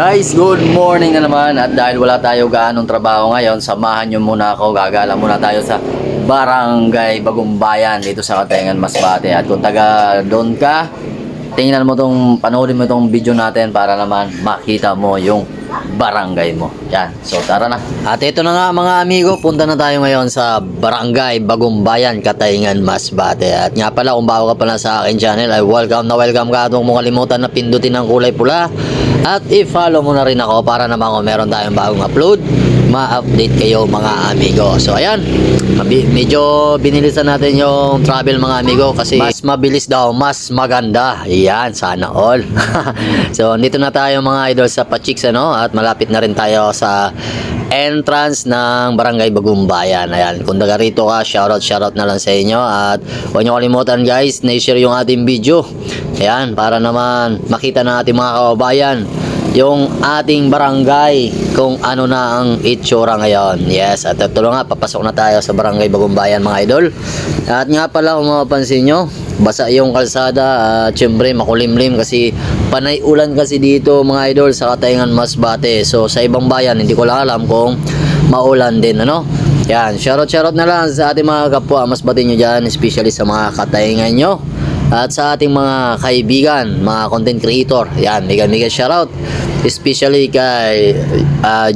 Guys, good morning na naman. At dahil wala tayo gaanong trabaho ngayon, samahan nyo muna ako. Gagala muna tayo sa Barangay Bagumbayan dito sa Katengan, Masbate. At kung taga doon ka, tingnan mo panoorin mo itong video natin para naman makita mo yung barangay mo. Yan. So tara na. At ito na nga mga amigo, punta na tayo ngayon sa Barangay Bagumbayan, Katengan, Masbate. At nga pala, kung bago ka pala sa akin channel, ay welcome ka. Huwag mo kalimutan na pindutin ang kulay pula. At i-follow mo na rin ako para naman kung meron tayong bagong upload, ma-update kayo mga amigo. So ayan, medyo binilisan natin yung travel mga amigo kasi mas mabilis daw, mas maganda. Ayan, sana all. So dito na tayo mga idol sa Pachiks, ano? At malapit na rin tayo sa entrance ng Barangay Bagumbayan. Ayan, kung taga rito ka, shoutout na lang sa inyo. At huwag nyo kalimutan guys, na-share yung ating video. Ayan, para naman makita ng ating mga kababayan yung ating barangay kung ano na ang itsura ngayon. Yes, at ito nga, papasok na tayo sa Barangay Bagumbayan mga idol. At nga pala, kung mapapansin nyo, basa yung kalsada at syempre makulimlim kasi panay ulan kasi dito mga idol sa Katengan, Masbate. So sa ibang bayan, hindi ko lang alam kung maulan din, ano? Yan, shoutout na lang sa ating mga kapwa Masbate nyo dyan, especially sa mga Katengan nyo. At sa ating mga kaibigan, mga content creator, yan, mega shoutout. Especially kay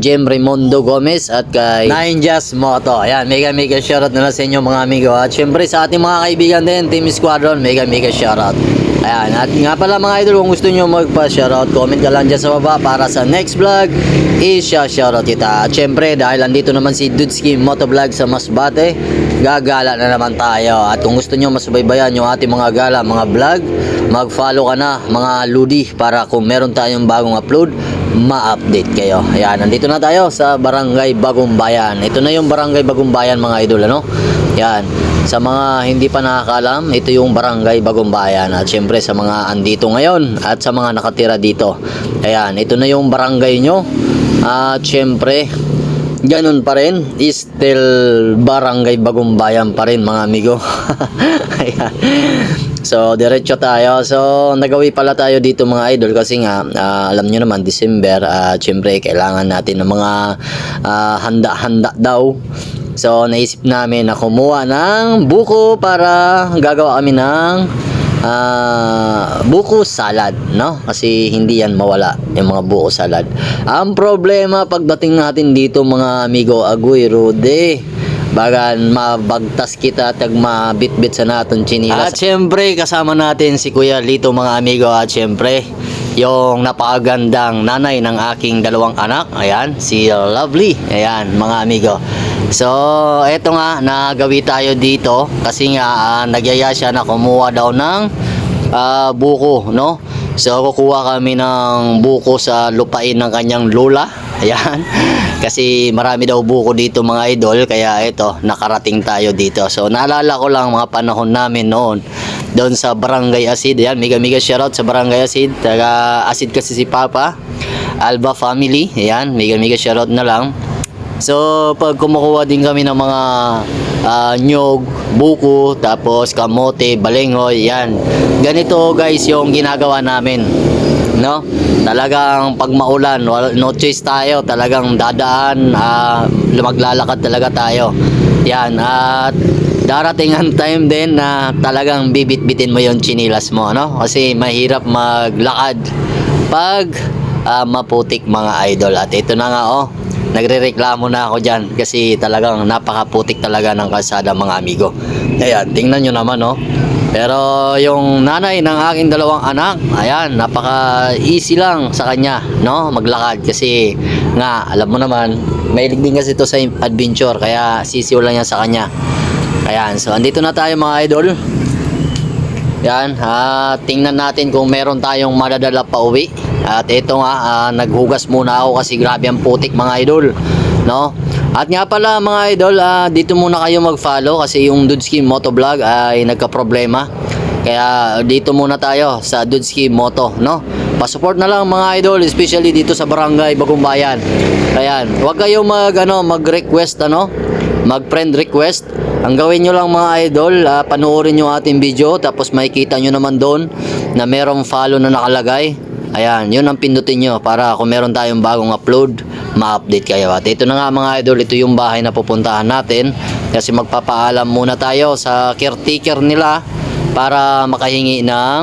Jem Raimondo Gomez at kay Ninjas Moto. Ayan, mega shoutout na lang sa inyo mga amigo. At syempre sa ating mga kaibigan din, Team Squadron, mega shoutout. Ayan, at nga pala mga idol, kung gusto nyo magpa-shoutout, comment ka lang dyan sa baba para sa next vlog, i-shoutout kita. At syempre, dahil andito naman si Dudski Motovlog sa Masbate, gagala na naman tayo. At kung gusto nyo masubaybayan yung ating mga gala, mga vlog, mag-follow ka na mga ludi para kung meron tayong bagong upload, ma-update kayo. Ayan, nandito na tayo sa Barangay Bagumbayan. Ito na yung Barangay Bagumbayan mga idol, ano? Yan, sa mga hindi pa nakakaalam, ito yung Barangay Bagumbayan. At syempre sa mga andito ngayon at sa mga nakatira dito, ayan, ito na yung barangay nyo. At syempre ganun pa rin, still Barangay Bagumbayan pa rin mga amigo. Ayan. So diretso tayo. So nagawi pala tayo dito mga idol kasi nga alam nyo naman December, syempre kailangan natin ng mga handa-handa daw. So naisip namin na kumuha ng buko para gagawa kami ng buko salad, no? Kasi hindi yan mawala yung mga buko salad. Ang problema pagdating natin dito mga amigo, agoy rude, bagan mabagtas kita tag mabitbit sa naton chinilas. At syempre kasama natin si Kuya Lito mga amigo. At syempre yung napakagandang nanay ng aking dalawang anak, ayan, si Lovely. Ayan mga amigo. So eto nga, nagawi tayo dito kasi nga nagyaya siya na kumuha daw ng buko, no? So kukuha kami ng buko sa lupain ng kanyang lola. Ayan. Kasi marami daw buko dito mga idol, kaya ito, nakarating tayo dito. So naalala ko lang mga panahon namin noon doon sa Barangay Asid. Ayan, mega shoutout sa Barangay Asid. Taga Asid kasi si Papa Alba family. Ayan, mega shoutout na lang. So pag kumukuha din kami ng mga nyog, buko, tapos kamote, balengoy, yan. Ganito guys yung ginagawa namin, no? Talagang pag maulan, no choice tayo, talagang dadaan, maglalakad talaga tayo. Yan, at darating ang time din na talagang bibit-bitin mo yung chinilas mo, no? Kasi mahirap maglakad pag maputik mga idol. At ito na nga, oh, nagrereklamo na ako dyan kasi talagang napakaputik talaga ng kalsada mga amigo. Ayan, tingnan nyo naman, no? Pero yung nanay ng aking dalawang anak, ayan, napaka easy lang sa kanya, no? Maglakad kasi nga, alam mo naman, mahilig din kasi ito sa adventure, kaya sisiw lang yan sa kanya. Ayan, so andito na tayo mga idol. Yan, tingnan natin kung meron tayong madadala pa uwi. At ito nga, naghugas muna ako kasi grabe ang putik mga idol, no? At nga pala mga idol, dito muna kayo mag-follow kasi yung Dudski Motovlog ay nagka-problema. Kaya dito muna tayo sa Dudski Moto, no? Pa-support na lang mga idol, especially dito sa Barangay Bagumbayan. Ayan, huwag kayo mag-request, mag-friend request. Ang gawin nyo lang mga idol, panoorin nyo ating video, tapos makikita nyo naman doon na merong follow na nakalagay. Ayan, yun ang pindutin nyo para kung meron tayong bagong upload, ma-update kayo. At ito na nga mga idol, ito yung bahay na pupuntahan natin. Kasi magpapaalam muna tayo sa caretaker nila para makahingi ng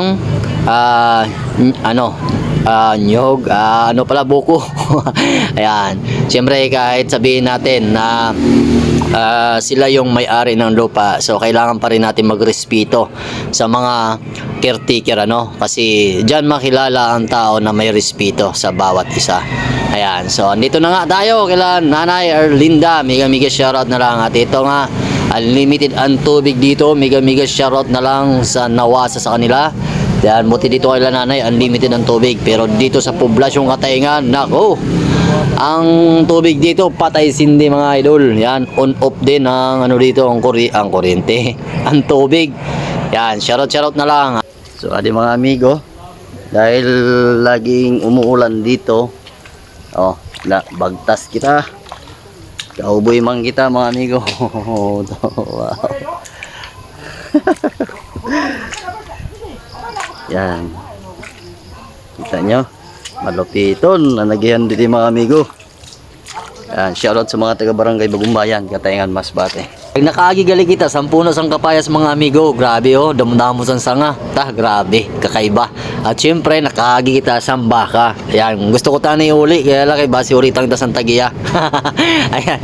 nyog, buko. Ayan. Siyempre kahit sabihin natin na sila yung may-ari ng lupa, so kailangan pa rin natin magrespeto sa mga caretaker, kasi dyan makilala ang tao na may respeto sa bawat isa. Ayan, so andito na nga tayo kila Nanay Erlinda, mega shoutout na lang. At ito nga, unlimited ang tubig dito, mega shoutout na lang sa nawasa sa kanila. Yan, buti dito kay Nanay, unlimited ang tubig. Pero dito sa poblasyong Katayngan, nako, ang tubig dito patay sindi mga idol. Yan, on off din ang dito, ang kuryente, ang tubig. Yan, shoutout na lang. So adi mga amigo, dahil laging umuulan dito, bagtas kita. Kauboy man kita mga amigo. Wow. Yan. Kita nyo, malupiton na nagihan dito mga amigo. Yan, shoutout sa mga taga barangay Bagumbayan, Katayngan, Masbate. Pag nakagigali kita, 10 na sang kapayas mga amigo. Grabe damdamo sang sanga. Grabe, kakaiba. At syempre, nakagi kita sang baka. Ayan, gusto ko tani uli, kaya lang kay basi uritang dasang tagiya. Ayan.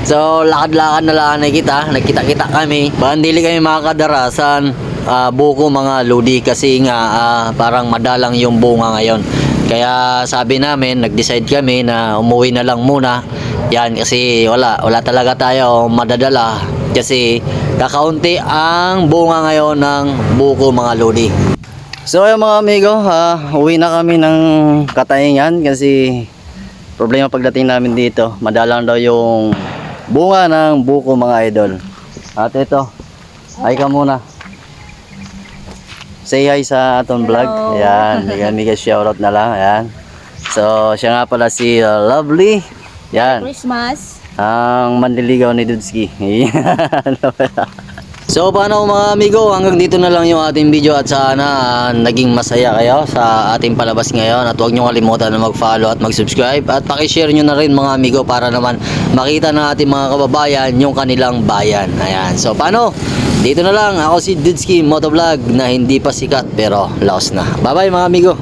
So, lakad-lakad na lang kita. Nagkita-kita kami. Bandili kami mga kadarasan. Buko mga ludi kasi nga parang madalang yung bunga ngayon. Kaya sabi namin, nag-decide kami na umuwi na lang muna. Yan, kasi wala talaga tayo madadala. Kasi kakaunti ang bunga ngayon ng buko mga lodi. So ayun mga amigo, uwi na kami ng Katayngan kasi problema pagdating namin dito, madalang daw yung bunga ng buko mga idol. At ito, ay ka muna. Say hi sa atong vlog. Ayan, mega shoutout na lang. Ayan. So siya nga pala si Lovely. Yan. Christmas. Ang manliligaw ni Dudski. So paano mga amigo, hanggang dito na lang yung ating video at sana naging masaya kayo sa ating palabas ngayon. At huwag nyo kalimutan na mag-follow at mag-subscribe. At pakishare nyo na rin mga amigo para naman makita na ating mga kababayan yung kanilang bayan. Ayan. So paano? Dito na lang. Ako si Dudski Motovlog na hindi pa sikat pero laos na. Bye bye mga amigo.